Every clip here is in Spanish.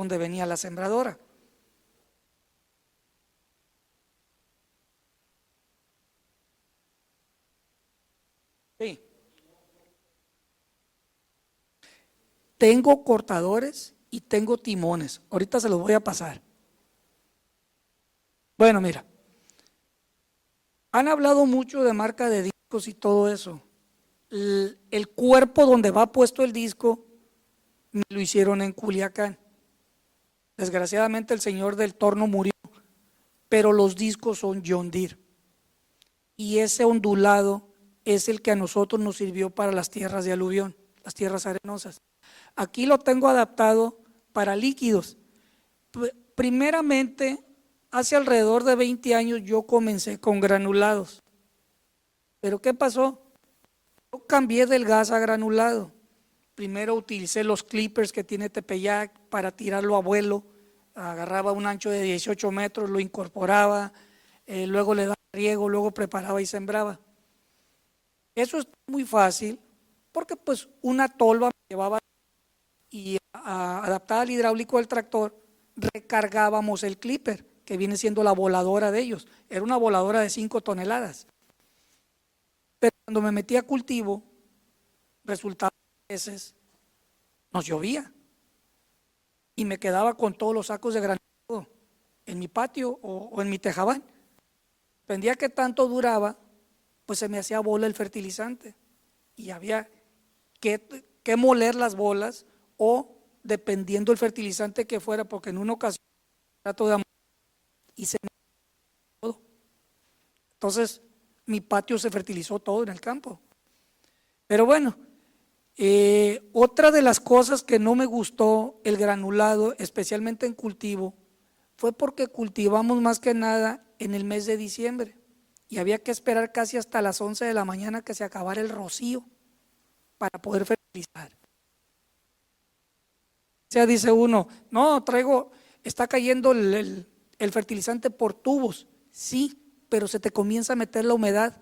donde venía la sembradora. Sí. Tengo cortadores y tengo timones. Ahorita se los voy a pasar. Bueno, mira, han hablado mucho de marca de discos y todo eso. El cuerpo donde va puesto el disco me lo hicieron en Culiacán. Desgraciadamente el señor del torno murió, pero los discos son John Deere. Y ese ondulado es el que a nosotros nos sirvió para las tierras de aluvión, las tierras arenosas. Aquí lo tengo adaptado para líquidos. Primeramente, hace alrededor de 20 años yo comencé con granulados. ¿Pero qué pasó? Yo cambié del gas a granulado. Primero utilicé los clippers que tiene Tepeyac para tirarlo a vuelo. Agarraba un ancho de 18 metros, lo incorporaba, luego le daba riego, luego preparaba y sembraba. Eso es muy fácil porque pues una tolva me llevaba y adaptada al hidráulico del tractor recargábamos el clipper, que viene siendo la voladora de ellos. Era una voladora de 5 toneladas. Pero cuando me metí a cultivo, resultaba que a veces nos llovía y me quedaba con todos los sacos de granulado en mi patio o en mi tejabán. Dependía que tanto duraba, pues se me hacía bola el fertilizante y había que moler las bolas o dependiendo el fertilizante que fuera, porque en una ocasión trato de y se me todo. Entonces mi patio se fertilizó todo en el campo. Pero bueno, otra de las cosas que no me gustó el granulado, especialmente en cultivo, fue porque cultivamos más que nada en el mes de diciembre y había que esperar casi hasta las 11 de la mañana que se acabara el rocío para poder fertilizar. O sea, dice uno, no, está cayendo el fertilizante por tubos. Sí, pero se te comienza a meter la humedad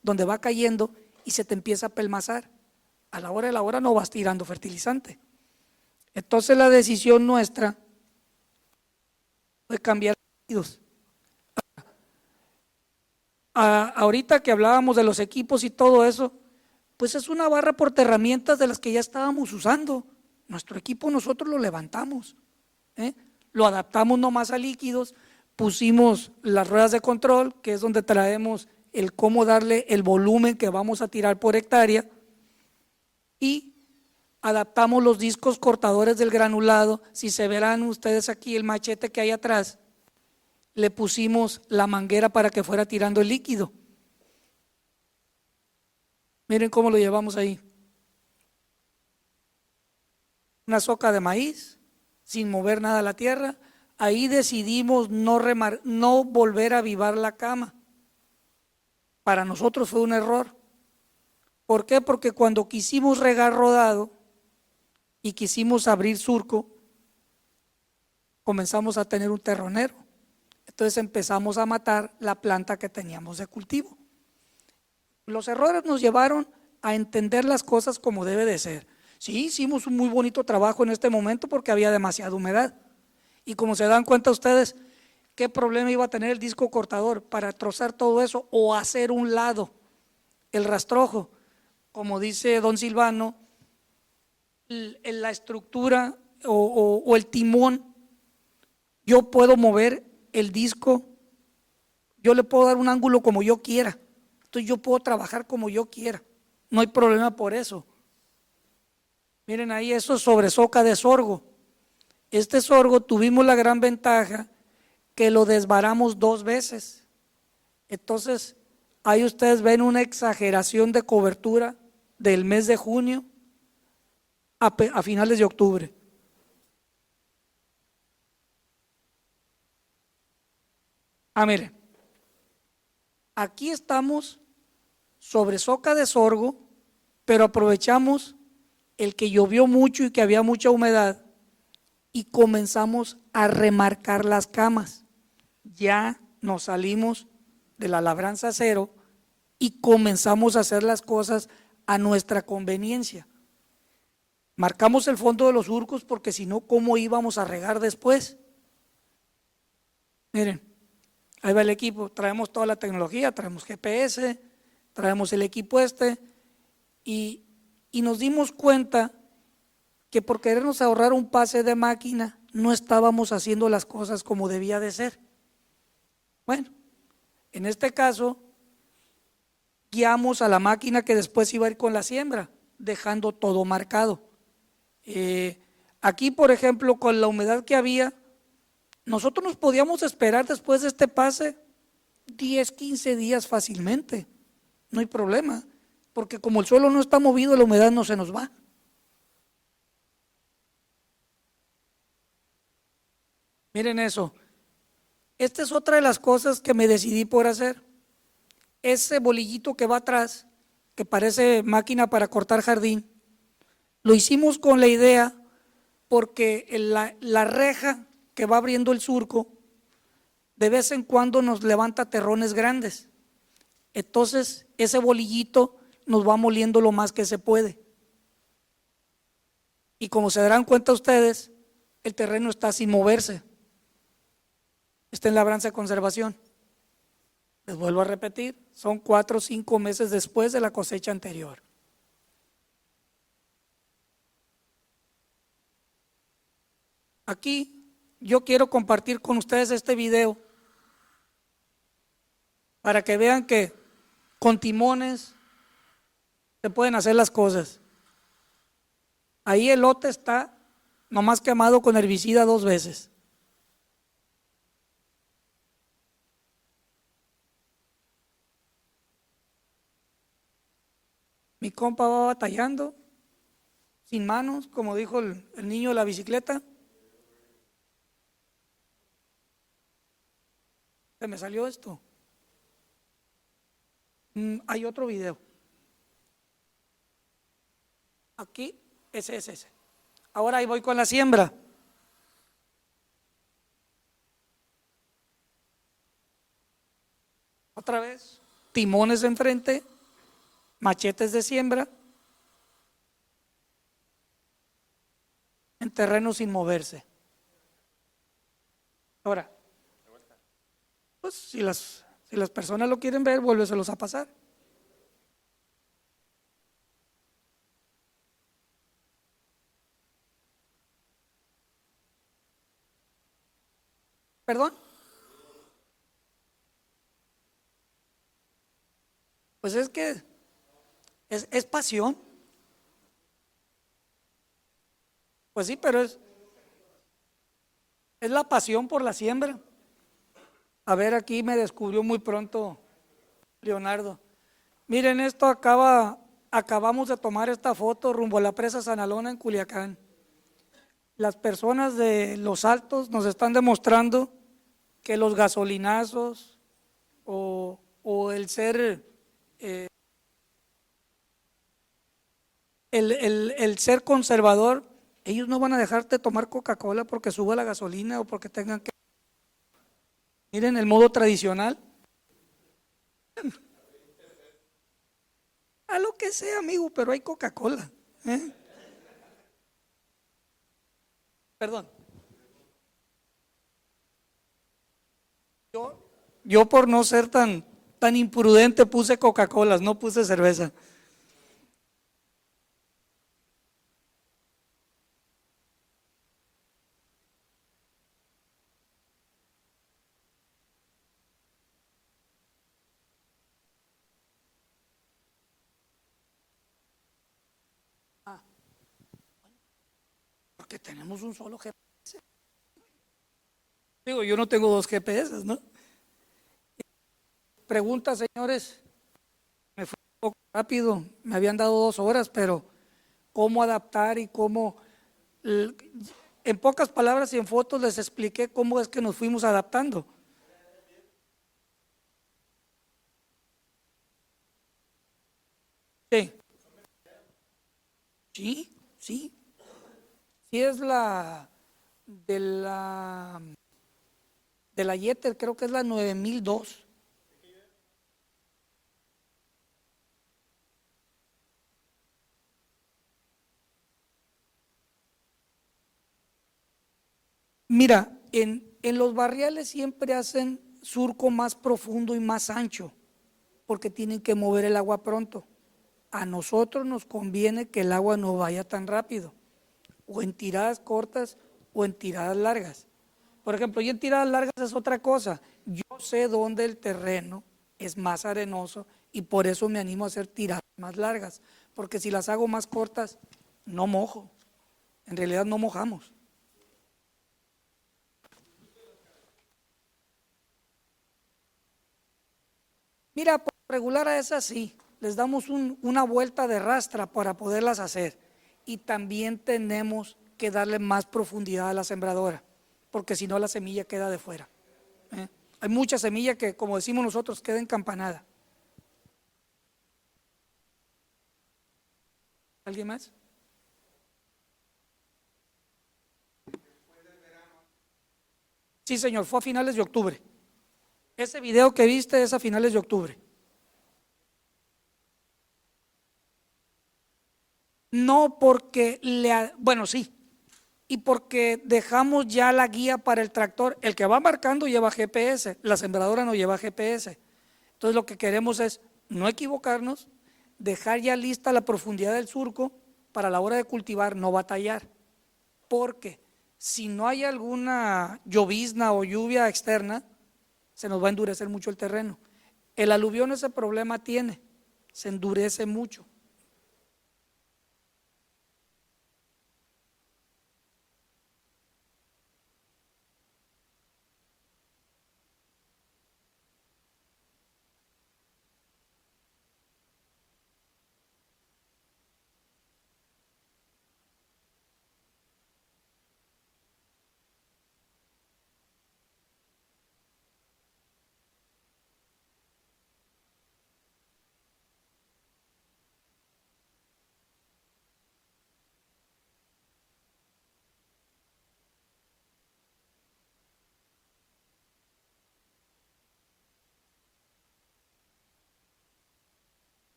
donde va cayendo y se te empieza a pelmazar. A la hora de la hora no vas tirando fertilizante. Entonces la decisión nuestra fue cambiar los ahorita que hablábamos de los equipos y todo eso, pues es una barra portaherramientas de las que ya estábamos usando. Nuestro equipo nosotros lo levantamos, lo adaptamos nomás a líquidos, pusimos las ruedas de control, que es donde traemos el cómo darle el volumen que vamos a tirar por hectárea, y adaptamos los discos cortadores del granulado. Si se verán ustedes aquí el machete que hay atrás, le pusimos la manguera para que fuera tirando el líquido. Miren cómo lo llevamos ahí. Una soca de maíz, sin mover nada a la tierra. Ahí decidimos no volver a avivar la cama. Para nosotros fue un error. ¿Por qué? Porque cuando quisimos regar rodado y quisimos abrir surco, comenzamos a tener un terronero. Entonces empezamos a matar la planta que teníamos de cultivo. Los errores nos llevaron a entender las cosas como debe de ser. Sí, hicimos un muy bonito trabajo en este momento porque había demasiada humedad. Y como se dan cuenta ustedes, ¿qué problema iba a tener el disco cortador para trozar todo eso o hacer un lado el rastrojo? Como dice don Silvano, la estructura o el timón, yo puedo mover el disco, yo le puedo dar un ángulo como yo quiera. Entonces yo puedo trabajar como yo quiera, no hay problema por eso. Miren ahí, eso es sobre soca de sorgo. Este sorgo tuvimos la gran ventaja que lo desbaramos 2 veces. Entonces ahí ustedes ven una exageración de cobertura del mes de junio a finales de octubre. Miren, aquí estamos sobre soca de sorgo, pero aprovechamos el que llovió mucho y que había mucha humedad y comenzamos a remarcar las camas. Ya nos salimos de la labranza cero y comenzamos a hacer las cosas a nuestra conveniencia. Marcamos el fondo de los surcos porque si no, ¿cómo íbamos a regar después? Miren, ahí va el equipo, traemos toda la tecnología, traemos GPS, traemos el equipo y nos dimos cuenta que por querernos ahorrar un pase de máquina no estábamos haciendo las cosas como debía de ser. Bueno, en este caso guiamos a la máquina que después iba a ir con la siembra, dejando todo marcado. Aquí, por ejemplo, con la humedad que había, nosotros nos podíamos esperar después de este pase 10, 15 días fácilmente, no hay problema, porque como el suelo no está movido, la humedad no se nos va. Miren eso, esta es otra de las cosas que me decidí por hacer. Ese bolillito que va atrás, que parece máquina para cortar jardín, lo hicimos con la idea porque la reja que va abriendo el surco de vez en cuando nos levanta terrones grandes. Entonces ese bolillito nos va moliendo lo más que se puede. Y como se darán cuenta ustedes, el terreno está sin moverse. Está en labranza de conservación. Les vuelvo a repetir, son 4 o 5 meses después de la cosecha anterior. Aquí yo quiero compartir con ustedes este video para que vean que con timones se pueden hacer las cosas. Ahí el lote está nomás quemado con herbicida 2 veces. Mi compa va batallando, sin manos, como dijo el niño de la bicicleta. Se me salió esto. Hay otro video. Aquí, ese es ese. Ahora ahí voy con la siembra. Otra vez, timones enfrente, machetes de siembra, en terreno sin moverse. Ahora, pues si las personas lo quieren ver, vuélveselos a pasar. ¿Perdón? Pues es que es pasión. Pues sí, pero es la pasión por la siembra. A ver, aquí me descubrió muy pronto Leonardo. Miren esto, acabamos de tomar esta foto rumbo a la presa Sanalona en Culiacán. Las personas de Los Altos nos están demostrando que los gasolinazos o el ser el ser conservador, ellos no van a dejarte tomar Coca-Cola porque suba la gasolina o porque tengan que. Miren el modo tradicional. A lo que sea, amigo, pero hay Coca-Cola. Perdón. Yo por no ser tan imprudente puse Coca-Colas, no puse cerveza. Porque tenemos un solo GPS. Digo, yo no tengo 2 GPS, ¿no? Pregunta, señores, me fue un poco rápido, me habían dado 2 horas, pero ¿cómo adaptar y cómo? En pocas palabras y en fotos les expliqué cómo es que nos fuimos adaptando. Sí, sí, sí. Sí es la de la Yeter, creo que es la 9002. Mira, en los barriales siempre hacen surco más profundo y más ancho, porque tienen que mover el agua pronto. A nosotros nos conviene que el agua no vaya tan rápido, o en tiradas cortas o en tiradas largas. Por ejemplo, y en tiradas largas es otra cosa. Yo sé dónde el terreno es más arenoso y por eso me animo a hacer tiradas más largas, porque si las hago más cortas, no mojo. En realidad no mojamos. Mira, por regular a esas sí, les damos una vuelta de rastra para poderlas hacer. Y también tenemos que darle más profundidad a la sembradora, porque si no la semilla queda de fuera. ¿Eh? Hay mucha semilla que, como decimos nosotros, queda encampanada. ¿Alguien más? Sí, señor, fue a finales de octubre. Ese video que viste es a finales de octubre. No porque bueno, sí, y porque dejamos ya la guía para el tractor. El que va marcando lleva GPS, la sembradora no lleva GPS. Entonces lo que queremos es no equivocarnos, dejar ya lista la profundidad del surco para la hora de cultivar no batallar, porque si no hay alguna llovizna o lluvia externa, se nos va a endurecer mucho el terreno. El aluvión ese problema tiene, se endurece mucho.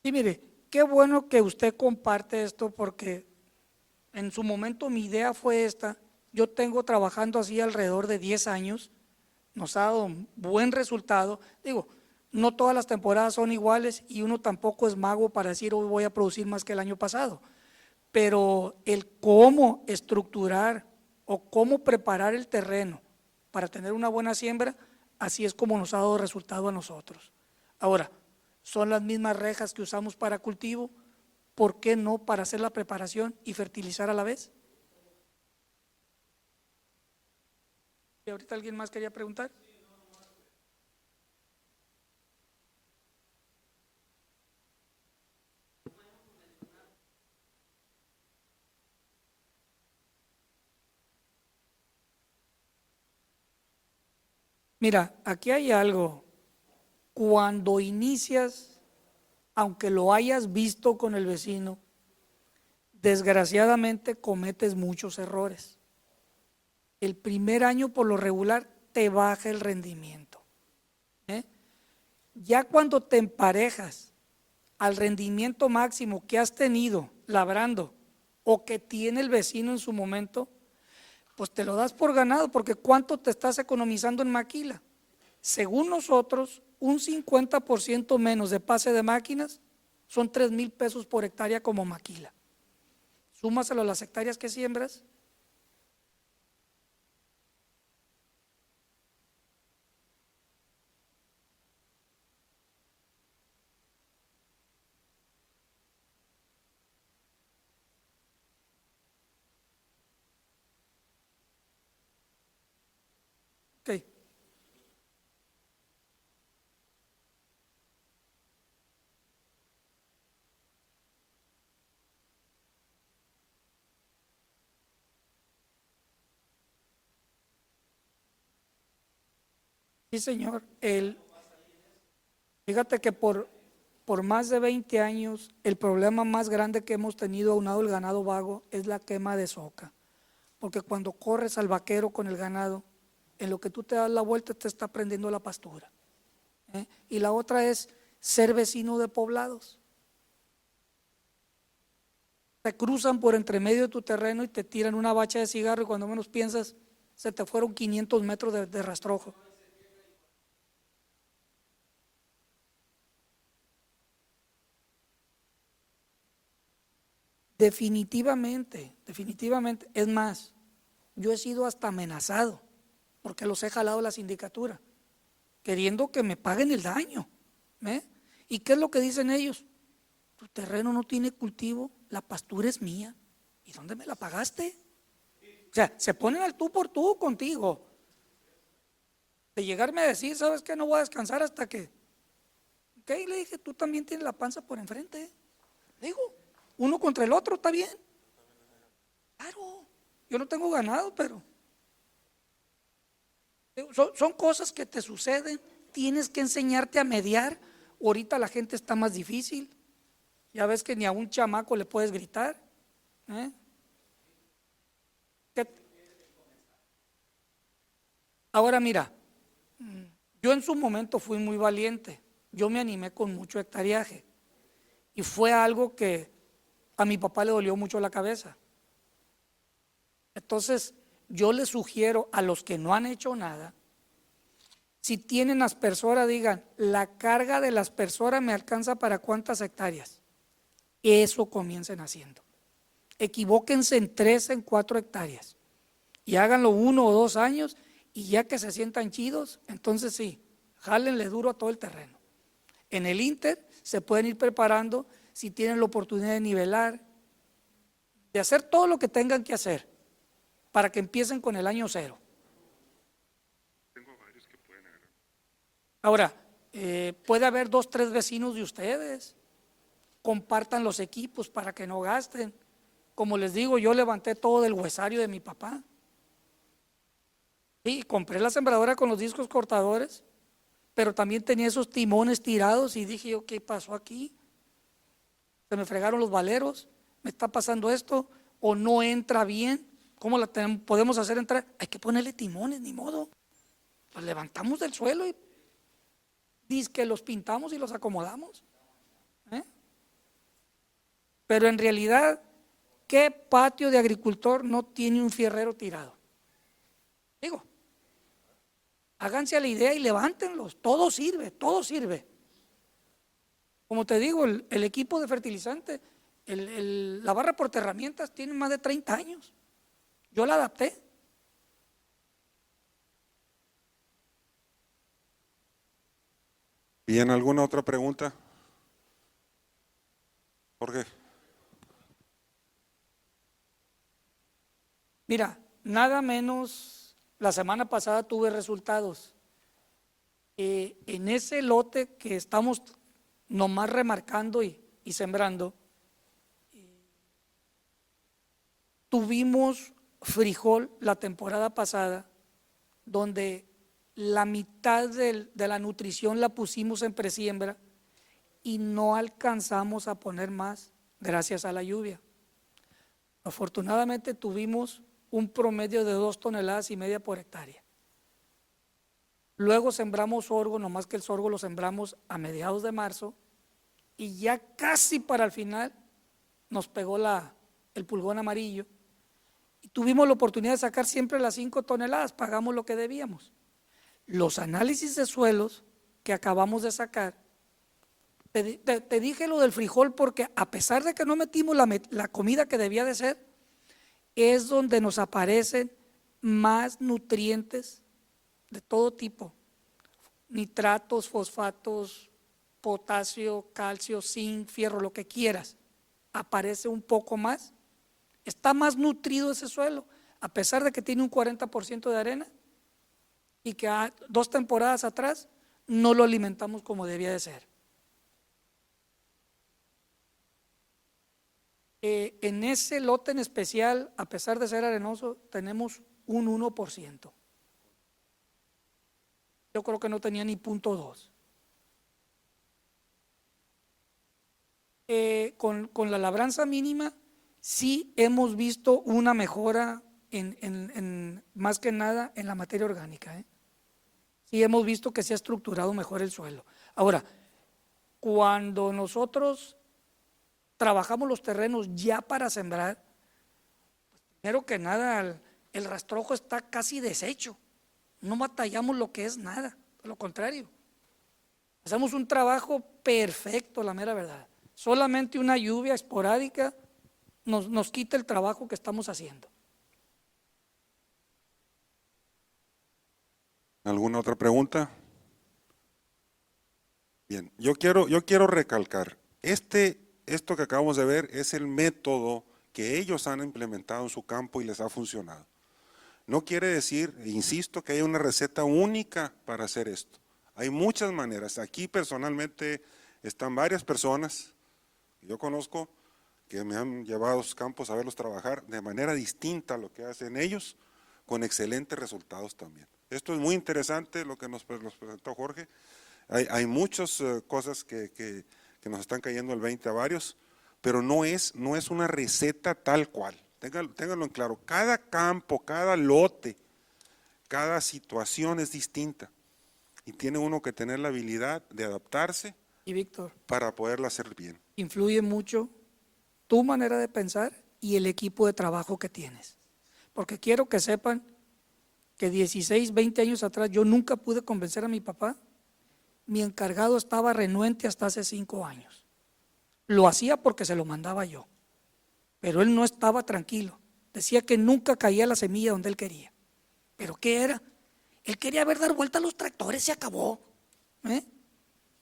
Y mire, qué bueno que usted comparte esto porque en su momento mi idea fue esta. Yo tengo trabajando así alrededor de 10 años, nos ha dado un buen resultado. Digo, no todas las temporadas son iguales y uno tampoco es mago para decir hoy voy a producir más que el año pasado, pero el cómo estructurar o cómo preparar el terreno para tener una buena siembra, así es como nos ha dado resultado a nosotros. Ahora, son las mismas rejas que usamos para cultivo, ¿por qué no para hacer la preparación y fertilizar a la vez? ¿Y ahorita alguien más quería preguntar? Mira, aquí hay algo. Cuando inicias, aunque lo hayas visto con el vecino, desgraciadamente cometes muchos errores. El primer año por lo regular te baja el rendimiento. ¿Eh? Ya cuando te emparejas al rendimiento máximo que has tenido labrando o que tiene el vecino en su momento, pues te lo das por ganado, porque ¿cuánto te estás economizando en maquila? Según nosotros, un 50% menos de pase de máquinas son 3,000 pesos por hectárea como maquila. Súmaselo a las hectáreas que siembras. Ok, sí señor. Fíjate que por más de 20 años el problema más grande que hemos tenido aunado el ganado vago es la quema de soca, porque cuando corres al vaquero con el ganado, en lo que tú te das la vuelta te está prendiendo la pastura. Y la otra es ser vecino de poblados. te cruzan por entre medio de tu terreno y te tiran una bacha de cigarro y cuando menos piensas, se te fueron 500 metros de rastrojo. Definitivamente, definitivamente. Es más, yo he sido hasta amenazado porque los he jalado la sindicatura, queriendo que me paguen el daño. ¿Eh? ¿Y qué es lo que dicen ellos? Tu terreno no tiene cultivo, la pastura es mía. ¿Y dónde me la pagaste? O sea, se ponen al tú por tú contigo. De llegarme a decir, ¿sabes qué? No voy a descansar hasta que… Ok, le dije, tú también tienes la panza por enfrente. Digo, uno contra el otro, está bien. Claro, yo no tengo ganado, pero son cosas que te suceden. Tienes que enseñarte a mediar. Ahorita la gente está más difícil. Ya ves que ni a un chamaco le puedes gritar. ¿Eh? Ahora mira, yo en su momento fui muy valiente. Yo me animé con mucho hectareaje. Y fue algo que a mi papá le dolió mucho la cabeza. Entonces, yo les sugiero a los que no han hecho nada, si tienen aspersora, digan, la carga de la aspersora me alcanza para cuántas hectáreas. Eso comiencen haciendo. Equivóquense en 3, en 4 hectáreas y háganlo 1 o 2 años y ya que se sientan chidos, entonces sí, jálenle duro a todo el terreno. En el Inter se pueden ir preparando si tienen la oportunidad de nivelar, de hacer todo lo que tengan que hacer para que empiecen con el año cero. Ahora, puede haber 2, 3 vecinos de ustedes, compartan los equipos para que no gasten. Como les digo, yo levanté todo del huesario de mi papá. Sí, compré la sembradora con los discos cortadores, pero también tenía esos timones tirados y dije yo, ¿qué pasó aquí? Se me fregaron los valeros, me está pasando esto, o no entra bien. ¿Cómo la podemos hacer entrar? Hay que ponerle timones, ni modo. Los levantamos del suelo y dizque los pintamos y los acomodamos. ¿Eh? Pero en realidad, ¿qué patio de agricultor no tiene un fierrero tirado? Digo, háganse a la idea y levántenlos, todo sirve, todo sirve. Como te digo, el equipo de fertilizante, la barra portaherramientas tiene más de 30 años. Yo la adapté. ¿Bien alguna otra pregunta? Jorge. Mira, nada menos, la semana pasada tuve resultados. En ese lote que estamos nomás remarcando y sembrando, tuvimos frijol la temporada pasada, donde la mitad de la nutrición la pusimos en presiembra y no alcanzamos a poner más gracias a la lluvia. Afortunadamente tuvimos un promedio de 2,5 toneladas por hectárea. Luego sembramos sorgo, nomás que el sorgo lo sembramos a mediados de marzo y ya casi para el final nos pegó el pulgón amarillo y tuvimos la oportunidad de sacar siempre las 5 toneladas, pagamos lo que debíamos. Los análisis de suelos que acabamos de sacar, te dije lo del frijol porque a pesar de que no metimos la comida que debía de ser, es donde nos aparecen más nutrientes de todo tipo, nitratos, fosfatos, potasio, calcio, zinc, fierro, lo que quieras, aparece un poco más, está más nutrido ese suelo, a pesar de que tiene un 40% de arena y que 2 temporadas atrás no lo alimentamos como debía de ser. En ese lote en especial, a pesar de ser arenoso, tenemos un 1%. Yo creo que no tenía ni 0,2. Con la labranza mínima, sí hemos visto una mejora más que nada en la materia orgánica. Sí hemos visto que se ha estructurado mejor el suelo. Ahora, cuando nosotros trabajamos los terrenos ya para sembrar, primero que nada el rastrojo está casi deshecho, no batallamos lo que es nada, por lo contrario, hacemos un trabajo perfecto, la mera verdad. Solamente una lluvia esporádica nos quita el trabajo que estamos haciendo. ¿Alguna otra pregunta? Bien, yo quiero recalcar, esto que acabamos de ver es el método que ellos han implementado en su campo y les ha funcionado. No quiere decir, insisto, que haya una receta única para hacer esto. Hay muchas maneras. Aquí personalmente están varias personas que yo conozco que me han llevado a sus campos a verlos trabajar de manera distinta a lo que hacen ellos, con excelentes resultados también. Esto es muy interesante lo que nos presentó Jorge. Hay muchas cosas que nos están cayendo el 20 a varios, pero no es una receta tal cual. Ténganlo en claro, cada campo, cada lote, cada situación es distinta y tiene uno que tener la habilidad de adaptarse Y Víctor, para poderla hacer bien. influye mucho tu manera de pensar y el equipo de trabajo que tienes. Porque quiero que sepan que 16, 20 años atrás yo nunca pude convencer a mi papá. Mi encargado estaba renuente hasta hace 5 años. Lo hacía porque se lo mandaba yo, pero él no estaba tranquilo. Decía que nunca caía la semilla donde él quería. ¿Pero qué era? Él quería ver dar vuelta a los tractores, se acabó.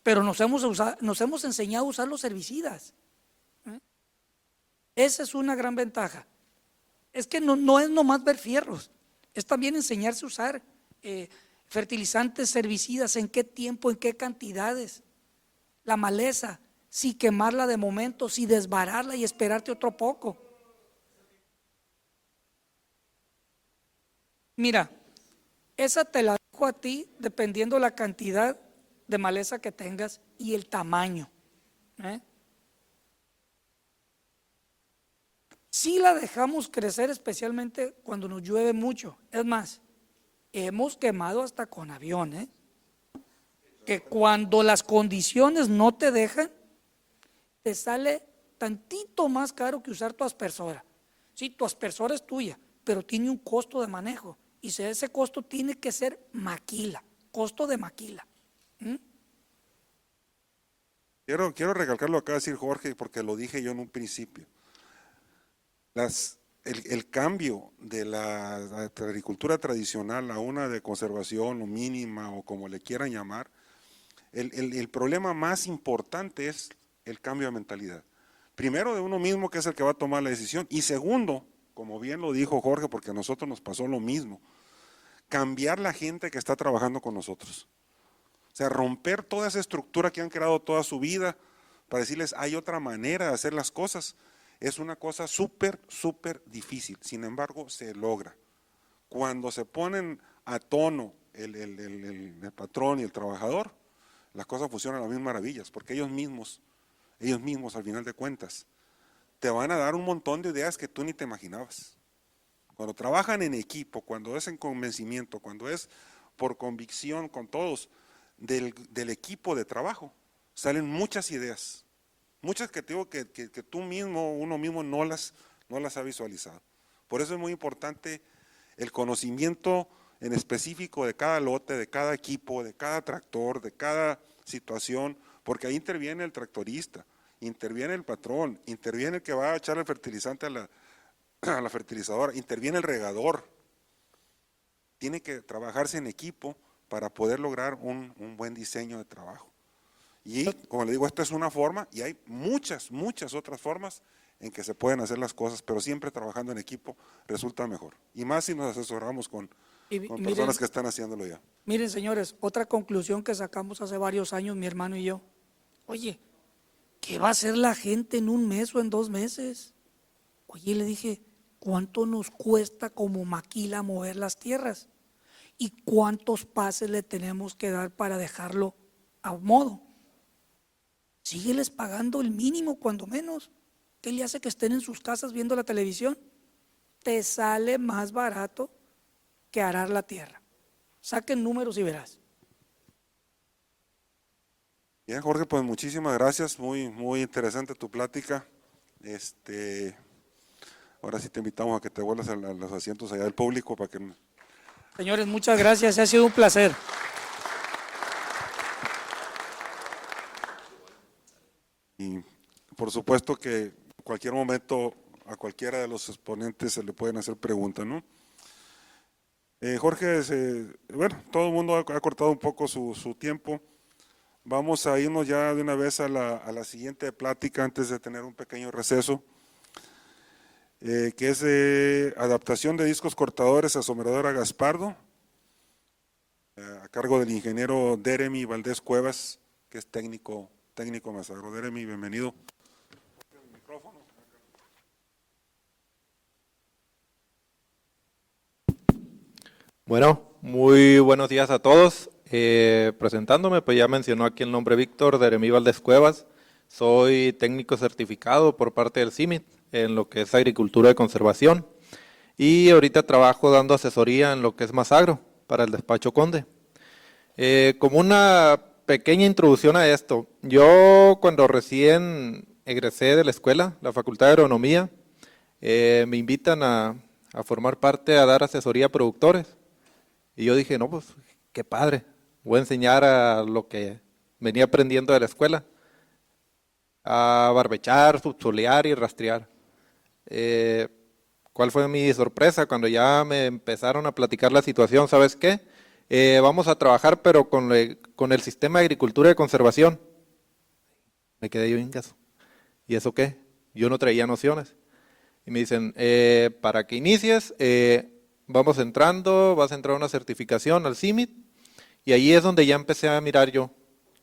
Pero nos hemos enseñado a usar los herbicidas. Esa es una gran ventaja. Es que no es nomás ver fierros, es también enseñarse a usar fertilizantes, herbicidas, en qué tiempo, en qué cantidades. La maleza, si quemarla de momento, si desbararla y esperarte otro poco. Mira, esa te la dejo a ti dependiendo la cantidad de maleza que tengas y el tamaño. Sí la dejamos crecer especialmente cuando nos llueve mucho. Es más, hemos quemado hasta con avión, que cuando las condiciones no te dejan, te sale tantito más caro que usar tu aspersora. Sí, tu aspersora es tuya, pero tiene un costo de manejo y ese costo tiene que ser maquila, costo de maquila. Quiero recalcar lo que acaba de decir Jorge, porque lo dije yo en un principio. El cambio de la agricultura tradicional a una de conservación o mínima o como le quieran llamar, el problema más importante es el cambio de mentalidad. Primero de uno mismo, que es el que va a tomar la decisión, y segundo, como bien lo dijo Jorge, porque a nosotros nos pasó lo mismo, cambiar la gente que está trabajando con nosotros. O sea, romper toda esa estructura que han creado toda su vida para decirles hay otra manera de hacer las cosas. Es una cosa súper difícil, sin embargo se logra. Cuando se ponen a tono el patrón y el trabajador, las cosas funcionan a las mismas maravillas, porque ellos mismos al final de cuentas, te van a dar un montón de ideas que tú ni te imaginabas. Cuando trabajan en equipo, cuando es en convencimiento, cuando es por convicción con todos, del equipo de trabajo, salen muchas ideas. Muchas que te digo que tú mismo, uno mismo no las ha visualizado. Por eso es muy importante el conocimiento en específico de cada lote, de cada equipo, de cada tractor, de cada situación, porque ahí interviene el tractorista, interviene el patrón, interviene el que va a echar el fertilizante a la fertilizadora, interviene el regador. Tiene que trabajarse en equipo para poder lograr un buen diseño de trabajo. Y como le digo, esta es una forma y hay muchas otras formas en que se pueden hacer las cosas, pero siempre trabajando en equipo resulta mejor. Y más si nos asesoramos con personas que están haciéndolo ya. Miren, señores, otra conclusión que sacamos hace varios años, mi hermano y yo. Oye, ¿qué va a hacer la gente en 1 mes o en 2 meses? Oye, le dije, ¿cuánto nos cuesta como maquila mover las tierras? ¿Y cuántos pases le tenemos que dar para dejarlo a modo? Sígueles pagando el mínimo cuando menos. ¿Qué le hace que estén en sus casas viendo la televisión? Te sale más barato que arar la tierra. Saquen números y verás. Bien, Jorge, pues muchísimas gracias, muy interesante tu plática. Ahora sí te invitamos a que te vuelvas a los asientos allá del público para que... Señores, muchas gracias, ha sido un placer. Y por supuesto que en cualquier momento a cualquiera de los exponentes se le pueden hacer preguntas, ¿no? Jorge, bueno, todo el mundo ha cortado un poco su tiempo. Vamos a irnos ya de una vez a la siguiente plática antes de tener un pequeño receso, que es adaptación de discos cortadores a sombreadora Gaspardo, a cargo del ingeniero Deremy Valdés Cuevas, que es técnico masagro. Deremy, bienvenido. Bueno, muy buenos días a todos. Presentándome, pues ya mencionó aquí el nombre Víctor Deremy Valdés Cuevas. Soy técnico certificado por parte del CIMIT en lo que es agricultura de conservación y ahorita trabajo dando asesoría en lo que es Masagro para el despacho Conde. Como una pequeña introducción a esto, yo cuando recién egresé de la escuela, la Facultad de Agronomía, me invitan a formar parte, a dar asesoría a productores. Y yo dije, no, pues qué padre, voy a enseñar a lo que venía aprendiendo de la escuela, a barbechar, subsolear y rastrear. ¿Cuál fue mi sorpresa cuando ya me empezaron a platicar la situación? ¿Sabes qué? Vamos a trabajar pero con el sistema de agricultura de conservación. Me quedé yo en caso. ¿Y eso qué? Yo no traía nociones. Y me dicen, para que inicies, vas a entrar a una certificación al CIMIT, y ahí es donde ya empecé a mirar yo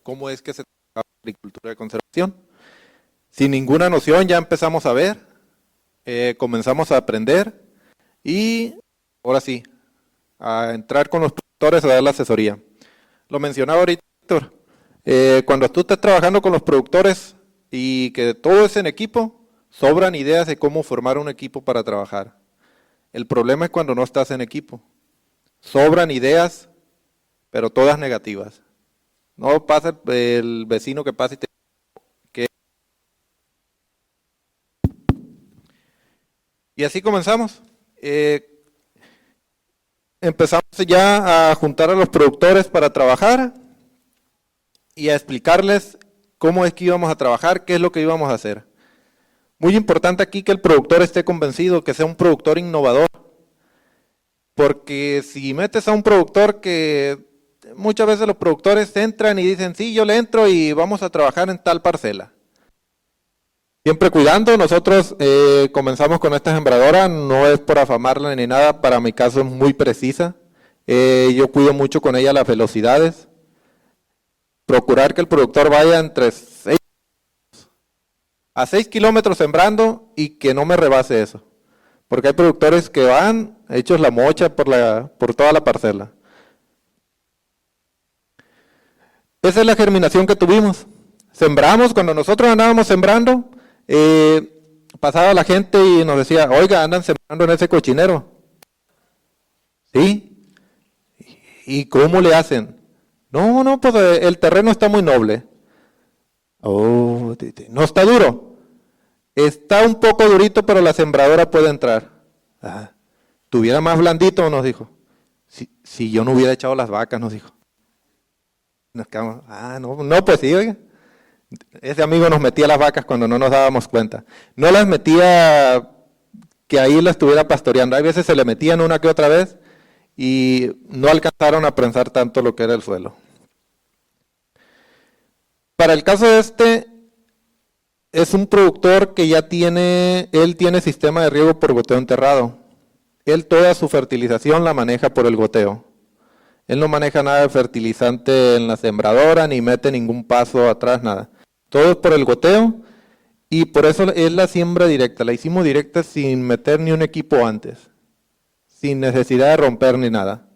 cómo es que se trabaja la agricultura de conservación. Sin ninguna noción ya empezamos a ver, comenzamos a aprender y ahora sí, a entrar con los productores a dar la asesoría. Lo mencionaba ahorita, Víctor, cuando tú estás trabajando con los productores y que todo es en equipo, sobran ideas de cómo formar un equipo para trabajar. El problema es cuando no estás en equipo. Sobran ideas, pero todas negativas. No pasa el vecino que pasa y te... Y así comenzamos. Empezamos ya a juntar a los productores para trabajar y a explicarles cómo es que íbamos a trabajar, qué es lo que íbamos a hacer. Muy importante aquí que el productor esté convencido, que sea un productor innovador. Porque si metes a un productor que muchas veces los productores entran y dicen, sí, yo le entro y vamos a trabajar en tal parcela. Siempre cuidando, nosotros comenzamos con esta sembradora, no es por afamarla ni nada, para mi caso es muy precisa. Yo cuido mucho con ella las velocidades. Procurar que el productor vaya entre 6 a 6 kilómetros sembrando y que no me rebase eso. Porque hay productores que van hechos la mocha por toda la parcela. Esa es la germinación que tuvimos. Sembramos, cuando nosotros andábamos sembrando, pasaba la gente y nos decía, oiga, andan sembrando en ese cochinero. ¿Sí? ¿Y cómo le hacen? No, pues el terreno está muy noble. Oh, no está duro. Está un poco durito, pero la sembradora puede entrar. Tuviera más blandito, nos dijo. Si yo no hubiera echado las vacas, nos dijo. Nos quedamos, no, pues sí, oiga. Ese amigo nos metía las vacas cuando no nos dábamos cuenta. No las metía que ahí las estuviera pastoreando. Hay veces se le metían una que otra vez y no alcanzaron a prensar tanto lo que era el suelo. Para el caso de este, es un productor que ya tiene sistema de riego por goteo enterrado. Él toda su fertilización la maneja por el goteo. Él no maneja nada de fertilizante en la sembradora, ni mete ningún paso atrás, nada. Todo es por el goteo y por eso es la siembra directa. La hicimos directa sin meter ni un equipo antes, sin necesidad de romper ni nada.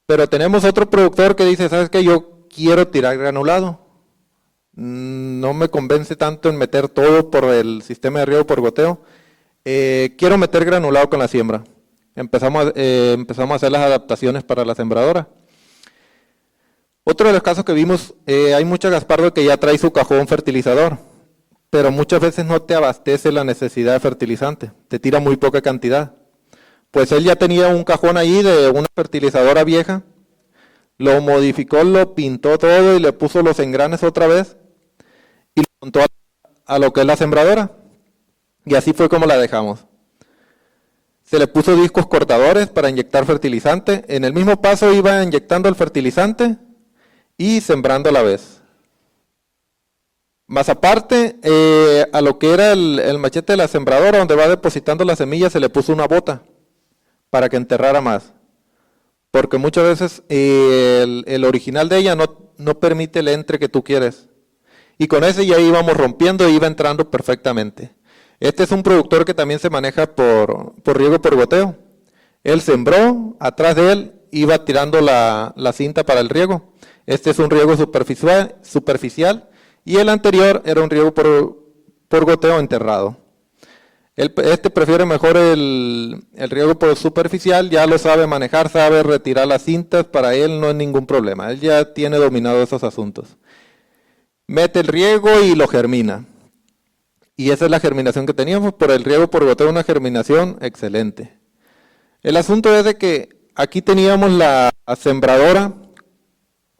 Pero tenemos otro productor que dice, ¿sabes qué? Yo quiero tirar granulado. No me convence tanto en meter todo por el sistema de riego por goteo. Quiero meter granulado con la siembra. Empezamos a hacer las adaptaciones para la sembradora. Otro de los casos que vimos, hay mucha Gaspardo que ya trae su cajón fertilizador. pero muchas veces no te abastece la necesidad de fertilizante, te tira muy poca cantidad. Pues él ya tenía un cajón ahí de una fertilizadora vieja, lo modificó, lo pintó todo y le puso los engranes otra vez y lo montó a lo que es la sembradora. Y así fue como la dejamos. Se le puso discos cortadores para inyectar fertilizante. En el mismo paso iba inyectando el fertilizante y sembrando a la vez. Más aparte, a lo que era el machete de la sembradora, donde va depositando las semillas, se le puso una bota para que enterrara más. Porque muchas veces el original de ella no permite el entre que tú quieres. Y con ese ya íbamos rompiendo e iba entrando perfectamente. Este es un productor que también se maneja por riego por goteo. Él sembró, atrás de él iba tirando la cinta para el riego. Este es un riego superficial y el anterior era un riego por goteo enterrado. Este prefiere mejor el riego por superficial, ya lo sabe manejar, sabe retirar las cintas, para él no es ningún problema, él ya tiene dominado esos asuntos. Mete el riego y lo germina. Y esa es la germinación que teníamos, por el riego por goteo, una germinación excelente. El asunto es de que aquí teníamos la sembradora,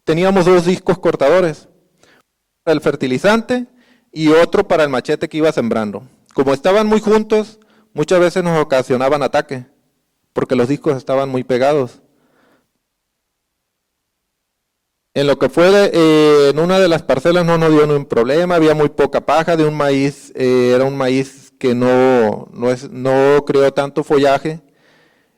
teníamos 2 discos cortadores, para el fertilizante y otro para el machete que iba sembrando. Como estaban muy juntos, muchas veces nos ocasionaban ataque, porque los discos estaban muy pegados. En lo que fue en una de las parcelas no nos dio ningún problema, había muy poca paja de un maíz, era un maíz que no creó tanto follaje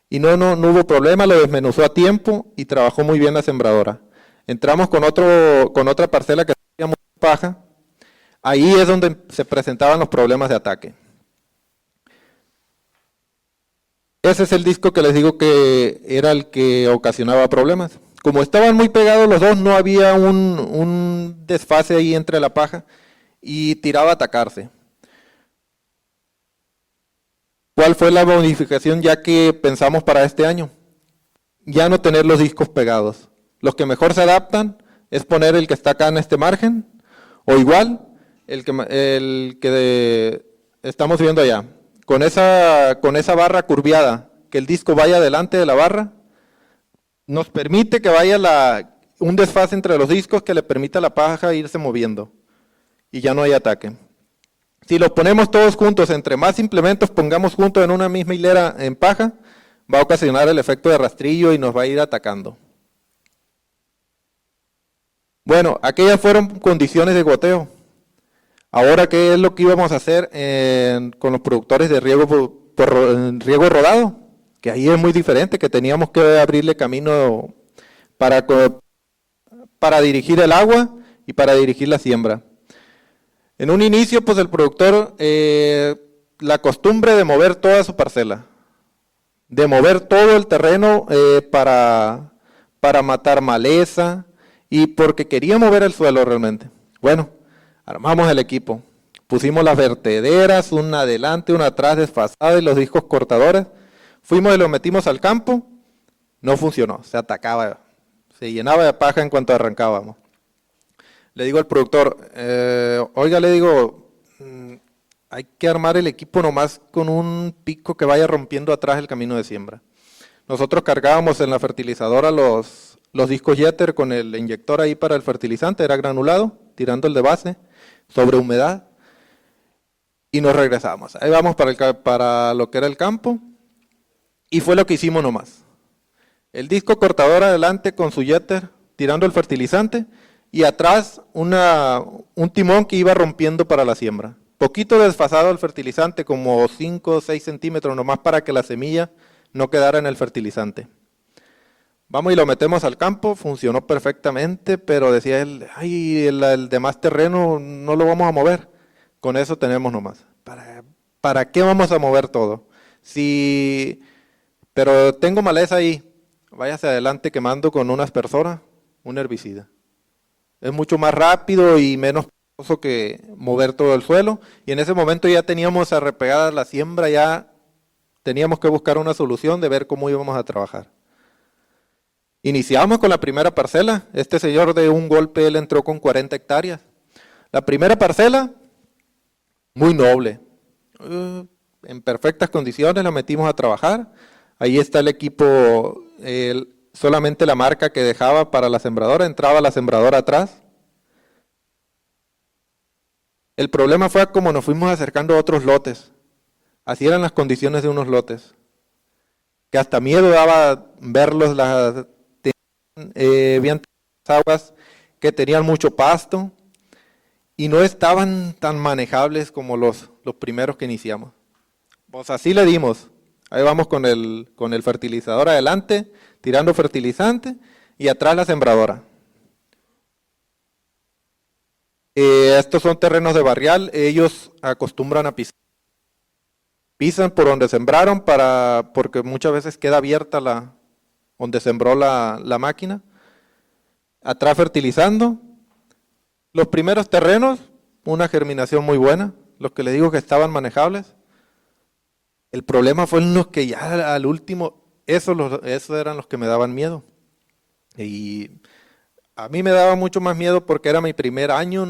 y no hubo problema, lo desmenuzó a tiempo y trabajó muy bien la sembradora. Entramos con otra parcela que tenía mucha paja, ahí es donde se presentaban los problemas de ataque. Ese es el disco que les digo que era el que ocasionaba problemas. Como estaban muy pegados los dos, no había un desfase ahí entre la paja y tiraba a atacarse. ¿Cuál fue la modificación ya que pensamos para este año? Ya no tener los discos pegados. Los que mejor se adaptan es poner el que está acá en este margen, o igual el que estamos viendo allá. Con esa barra curviada, que el disco vaya delante de la barra, nos permite que vaya un desfase entre los discos que le permita a la paja irse moviendo y ya no hay ataque. Si los ponemos todos juntos, entre más implementos pongamos juntos en una misma hilera en paja, va a ocasionar el efecto de rastrillo y nos va a ir atacando. Bueno, aquellas fueron condiciones de goteo. Ahora, ¿qué es lo que íbamos a hacer con los productores de riego riego rodado? Que ahí es muy diferente, que teníamos que abrirle camino para dirigir el agua y para dirigir la siembra. En un inicio, pues el productor, la costumbre de mover toda su parcela, de mover todo el terreno para matar maleza y porque quería mover el suelo realmente. Bueno, armamos el equipo, pusimos las vertederas, una adelante, una atrás desfasada y los discos cortadores. Fuimos y lo metimos al campo, no funcionó, se atacaba, se llenaba de paja en cuanto arrancábamos. Le digo al productor, oiga, le digo, hay que armar el equipo nomás con un pico que vaya rompiendo atrás el camino de siembra. Nosotros cargábamos en la fertilizadora los discos Jeter con el inyector ahí para el fertilizante, era granulado, tirando el de base, sobre humedad, y nos regresamos. Ahí vamos para lo que era el campo. Y fue lo que hicimos nomás. El disco cortador adelante con su Jeter tirando el fertilizante y atrás un timón que iba rompiendo para la siembra. Poquito desfasado el fertilizante, como 5 o 6 centímetros nomás para que la semilla no quedara en el fertilizante. Vamos y lo metemos al campo, funcionó perfectamente, pero decía él, ay, el demás terreno no lo vamos a mover. Con eso tenemos nomás. ¿Para qué vamos a mover todo? Pero tengo maleza ahí, váyase adelante quemando con una aspersora, un herbicida. Es mucho más rápido y menos costoso que mover todo el suelo. Y en ese momento ya teníamos arrepegada la siembra, ya teníamos que buscar una solución de ver cómo íbamos a trabajar. Iniciamos con la primera parcela. Este señor de un golpe, él entró con 40 hectáreas. La primera parcela, muy noble. En perfectas condiciones la metimos a trabajar. Ahí está el equipo, solamente la marca que dejaba para la sembradora, entraba la sembradora atrás. El problema fue como nos fuimos acercando a otros lotes. Así eran las condiciones de unos lotes. Que hasta miedo daba verlos, habían aguas que tenían mucho pasto y no estaban tan manejables como los primeros que iniciamos. Pues así le dimos. Ahí vamos con el fertilizador adelante, tirando fertilizante y atrás la sembradora. Estos son terrenos de barrial, ellos acostumbran a pisar. Pisan por donde sembraron porque muchas veces queda abierta donde sembró la máquina. Atrás fertilizando. Los primeros terrenos, una germinación muy buena, los que les digo que estaban manejables. El problema fue en los que ya al último, esos eran los que me daban miedo. Y a mí me daba mucho más miedo porque era mi primer año,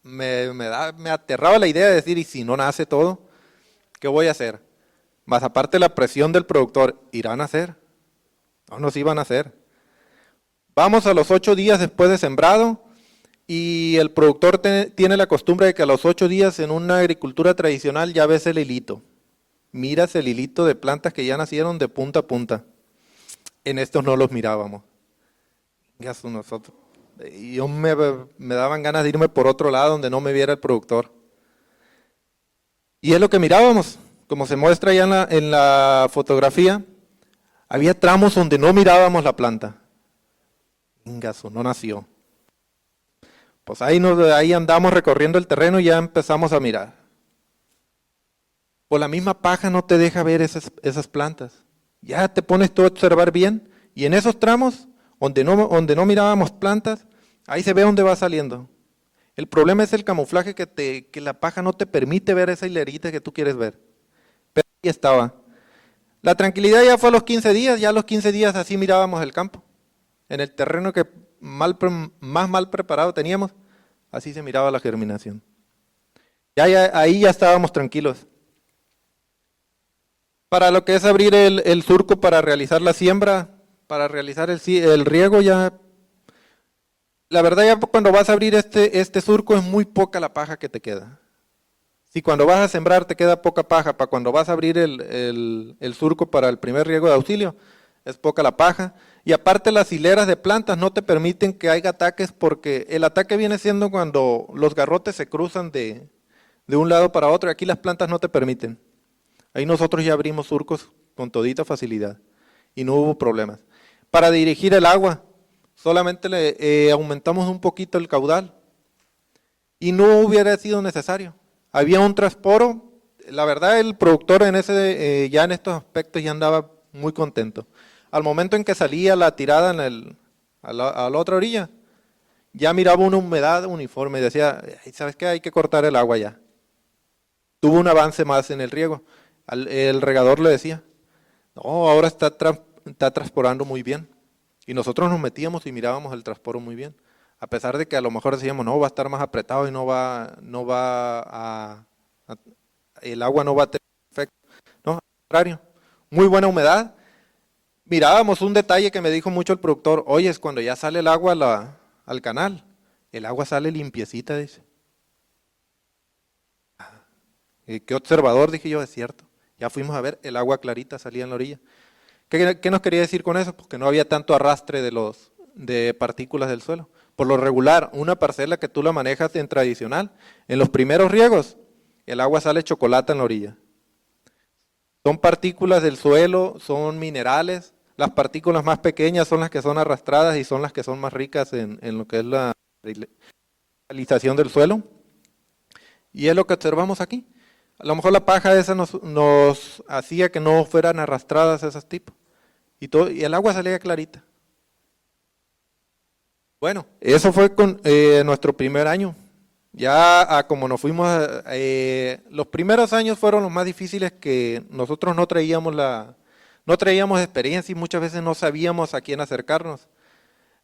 me aterraba la idea de decir, ¿y si no nace todo? ¿Qué voy a hacer? Más aparte la presión del productor, ¿irán a hacer? No nos iban a hacer. Vamos a los 8 días después de sembrado y el productor tiene la costumbre de que a los 8 días en una agricultura tradicional ya ves el hilito. Miras el hilito de plantas que ya nacieron de punta a punta. En estos no los mirábamos. Y yo me daban ganas de irme por otro lado donde no me viera el productor. Y es lo que mirábamos, como se muestra ya en la fotografía, había tramos donde no mirábamos la planta. No nació. Pues ahí andamos recorriendo el terreno y ya empezamos a mirar. Pues la misma paja no te deja ver esas plantas. Ya te pones tú a observar bien y en esos tramos donde no mirábamos plantas, ahí se ve dónde va saliendo. El problema es el camuflaje que la paja no te permite ver esa hilerita que tú quieres ver. Pero ahí estaba. La tranquilidad ya fue a los 15 días, ya a los 15 días así mirábamos el campo. En el terreno que más mal preparado teníamos, así se miraba la germinación. Ahí ya estábamos tranquilos. Para lo que es abrir el surco para realizar la siembra, para realizar el riego, ya la verdad ya cuando vas a abrir este surco es muy poca la paja que te queda. Si cuando vas a sembrar te queda poca paja, para cuando vas a abrir el surco para el primer riego de auxilio, es poca la paja. Y aparte las hileras de plantas no te permiten que haya ataques porque el ataque viene siendo cuando los garrotes se cruzan de un lado para otro y aquí las plantas no te permiten. Ahí nosotros ya abrimos surcos con todita facilidad y no hubo problemas. Para dirigir el agua, solamente le aumentamos un poquito el caudal y no hubiera sido necesario. Había un transporo, la verdad el productor ya en estos aspectos ya andaba muy contento. Al momento en que salía la tirada a la otra orilla, ya miraba una humedad uniforme y decía, ¿sabes qué? Hay que cortar el agua ya. Tuvo un avance más en el riego. El regador le decía, no, ahora está transporando muy bien. Y nosotros nos metíamos y mirábamos el transporo muy bien. A pesar de que a lo mejor decíamos, no, va a estar más apretado y el agua no va a tener efecto. No, al contrario, muy buena humedad. Mirábamos un detalle que me dijo mucho el productor, oye, es cuando ya sale el agua al canal, el agua sale limpiecita, dice. ¿Qué observador? Dije yo, es cierto. Ya fuimos a ver, el agua clarita salía en la orilla. ¿Qué nos quería decir con eso? Pues que no había tanto arrastre de partículas del suelo. Por lo regular, una parcela que tú la manejas en tradicional, en los primeros riegos, el agua sale chocolate en la orilla. Son partículas del suelo, son minerales. Las partículas más pequeñas son las que son arrastradas y son las que son más ricas en lo que es la realización del suelo. Y es lo que observamos aquí. A lo mejor la paja esa nos hacía que no fueran arrastradas esos tipos. Y el agua salía clarita. Bueno, eso fue con nuestro primer año. Ya como nos fuimos, los primeros años fueron los más difíciles que nosotros no traíamos experiencia y muchas veces no sabíamos a quién acercarnos.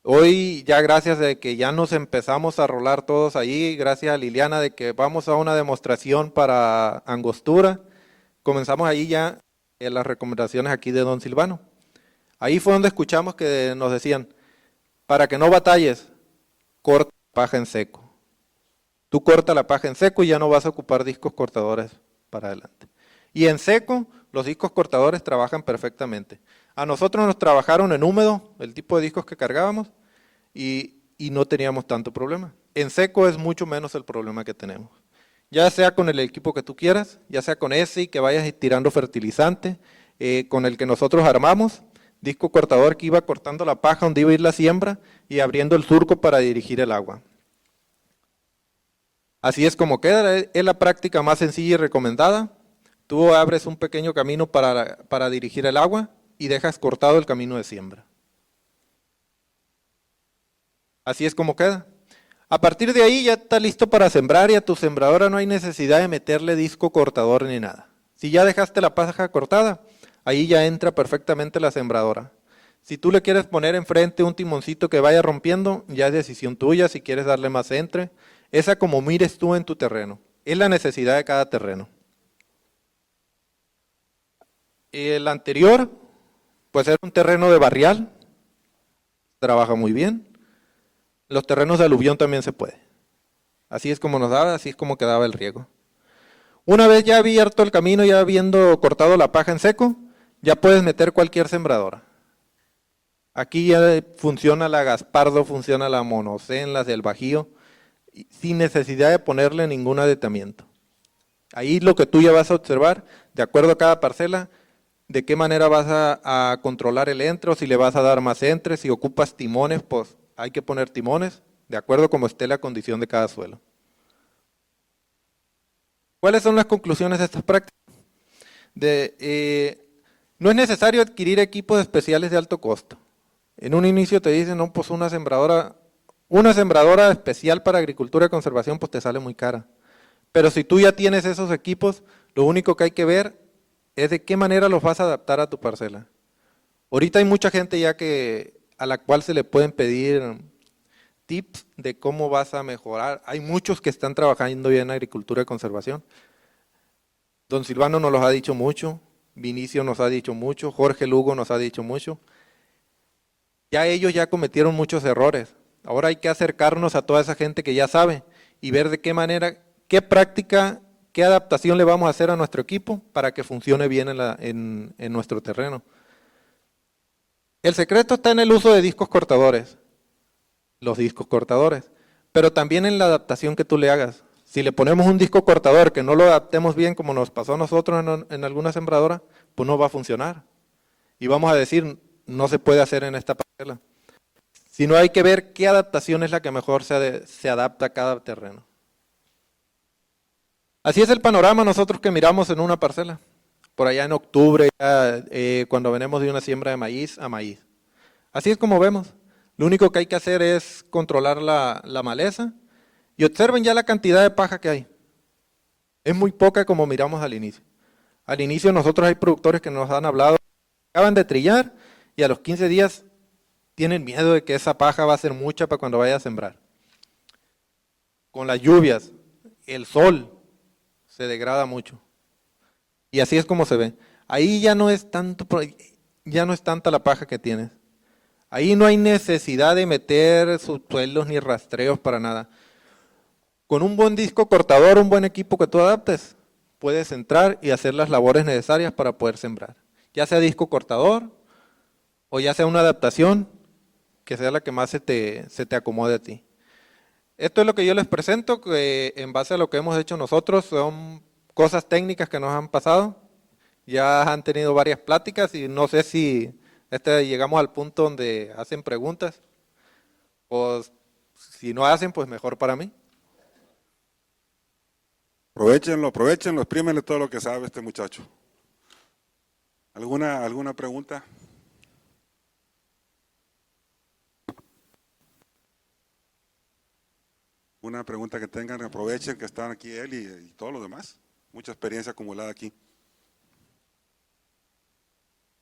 Hoy ya gracias de que ya nos empezamos a rolar todos ahí, gracias a Liliana de que vamos a una demostración para angostura, comenzamos ahí ya las recomendaciones aquí de don Silvano. Ahí fue donde escuchamos que nos decían, para que no batalles, corta la paja en seco. Tú corta la paja en seco y ya no vas a ocupar discos cortadores para adelante. Y en seco, los discos cortadores trabajan perfectamente. A nosotros nos trabajaron en húmedo, el tipo de discos que cargábamos, y no teníamos tanto problema. En seco es mucho menos el problema que tenemos. Ya sea con el equipo que tú quieras, ya sea con ese que vayas tirando fertilizante, con el que nosotros armamos, disco cortador que iba cortando la paja donde iba a ir la siembra y abriendo el surco para dirigir el agua. Así es como queda, es la práctica más sencilla y recomendada. Tú abres un pequeño camino para dirigir el agua y dejas cortado el camino de siembra. Así es como queda. A partir de ahí ya está listo para sembrar y a tu sembradora no hay necesidad de meterle disco cortador ni nada. Si ya dejaste la paja cortada, ahí ya entra perfectamente la sembradora. Si tú le quieres poner enfrente un timoncito que vaya rompiendo, ya es decisión tuya si quieres darle más entre. Esa como mires tú en tu terreno. Es la necesidad de cada terreno. El anterior, pues era un terreno de barrial, trabaja muy bien. Los terrenos de aluvión también se puede. Así es como nos daba, así es como quedaba el riego. Una vez ya abierto el camino, ya habiendo cortado la paja en seco, ya puedes meter cualquier sembradora. Aquí ya funciona la Gaspardo, funciona la Monocen, las del Bajío, sin necesidad de ponerle ningún aditamiento. Ahí lo que tú ya vas a observar, de acuerdo a cada parcela, de qué manera vas a controlar el entre, o si le vas a dar más entre, si ocupas timones, pues hay que poner timones, de acuerdo a cómo esté la condición de cada suelo. ¿Cuáles son las conclusiones de estas prácticas? No es necesario adquirir equipos especiales de alto costo. En un inicio te dicen, no, pues una sembradora especial para agricultura y conservación, pues te sale muy cara. Pero si tú ya tienes esos equipos, lo único que hay que ver es de qué manera los vas a adaptar a tu parcela. Ahorita hay mucha gente ya a la cual se le pueden pedir tips de cómo vas a mejorar. Hay muchos que están trabajando ya en agricultura y conservación. Don Silvano nos los ha dicho mucho, Vinicio nos ha dicho mucho, Jorge Lugo nos ha dicho mucho. Ya ellos ya cometieron muchos errores. Ahora hay que acercarnos a toda esa gente que ya sabe y ver de qué manera, qué práctica, qué adaptación le vamos a hacer a nuestro equipo para que funcione bien en nuestro terreno. El secreto está en el uso de discos cortadores, los discos cortadores, pero también en la adaptación que tú le hagas. Si le ponemos un disco cortador que no lo adaptemos bien como nos pasó a nosotros en alguna sembradora, pues no va a funcionar. Y vamos a decir, no se puede hacer en esta parcela. Sino hay que ver qué adaptación es la que mejor se adapta a cada terreno. Así es el panorama nosotros que miramos en una parcela. Por allá en octubre, ya, cuando venimos de una siembra de maíz a maíz. Así es como vemos. Lo único que hay que hacer es controlar la maleza y observen ya la cantidad de paja que hay. Es muy poca como miramos al inicio. Al inicio nosotros hay productores que nos han hablado, acaban de trillar y a los 15 días tienen miedo de que esa paja va a ser mucha para cuando vaya a sembrar. Con las lluvias, el sol se degrada mucho. Y así es como se ve. Ahí ya no es tanta la paja que tienes. Ahí no hay necesidad de meter subsuelos ni rastreos para nada. Con un buen disco cortador, un buen equipo que tú adaptes, puedes entrar y hacer las labores necesarias para poder sembrar. Ya sea disco cortador o ya sea una adaptación que sea la que más se te acomode a ti. Esto es lo que yo les presento, que en base a lo que hemos hecho nosotros, son cosas técnicas que nos han pasado. Ya han tenido varias pláticas y no sé si llegamos al punto donde hacen preguntas, o si no hacen, pues mejor para mí. Aprovechenlo, exprímenle todo lo que sabe este muchacho. ¿Alguna pregunta? Una pregunta que tengan, aprovechen que están aquí él y todos los demás. Mucha experiencia acumulada aquí.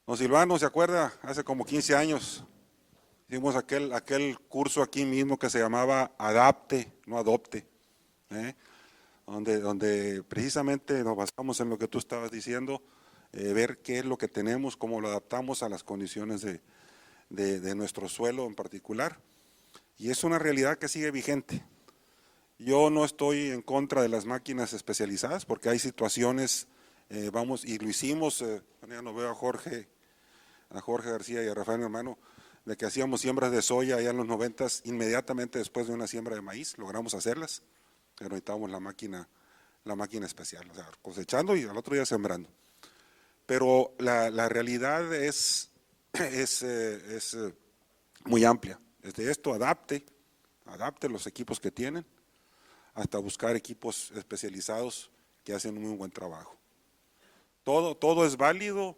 Don Silvano, ¿se acuerda? Hace como 15 años Hicimos aquel curso aquí mismo que se llamaba Adapte, no Adopte, ¿eh? Donde precisamente nos basamos en lo que tú estabas diciendo, ver qué es lo que tenemos, cómo lo adaptamos a las condiciones de nuestro suelo en particular. Y es una realidad que sigue vigente. Yo no estoy en contra de las máquinas especializadas porque hay situaciones, y lo hicimos, ya no veo a Jorge García y a Rafael, mi hermano, de que hacíamos siembras de soya allá en los 90s, inmediatamente después de una siembra de maíz, logramos hacerlas, pero necesitábamos la máquina especial, o sea, cosechando y al otro día sembrando. Pero la realidad es muy amplia. Desde esto, adapte los equipos que tienen, hasta buscar equipos especializados que hacen un muy buen trabajo. Todo es válido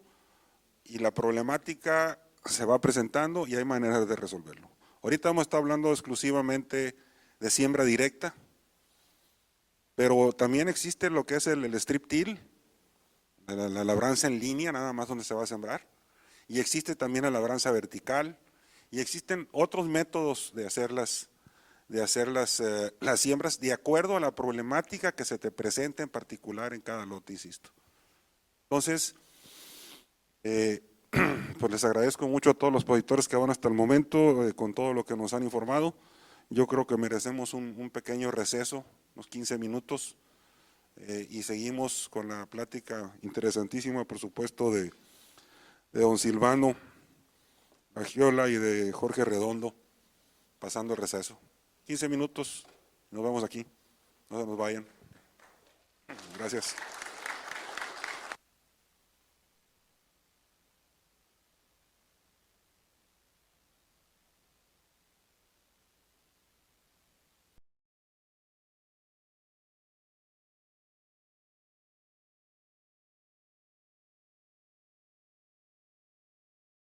y la problemática se va presentando y hay maneras de resolverlo. Ahorita hemos estado hablando exclusivamente de siembra directa, pero también existe lo que es el strip till, la labranza en línea, nada más donde se va a sembrar, y existe también la labranza vertical, y existen otros métodos de hacer las siembras de acuerdo a la problemática que se te presenta en particular en cada lote, insisto. Entonces, pues les agradezco mucho a todos los auditores que van hasta el momento con todo lo que nos han informado. Yo creo que merecemos un pequeño receso, unos 15 minutos, y seguimos con la plática interesantísima, por supuesto, de don Silvano Agiola y de Jorge Redondo, pasando el receso. 15 minutos, nos vemos aquí, no se nos vayan. Gracias.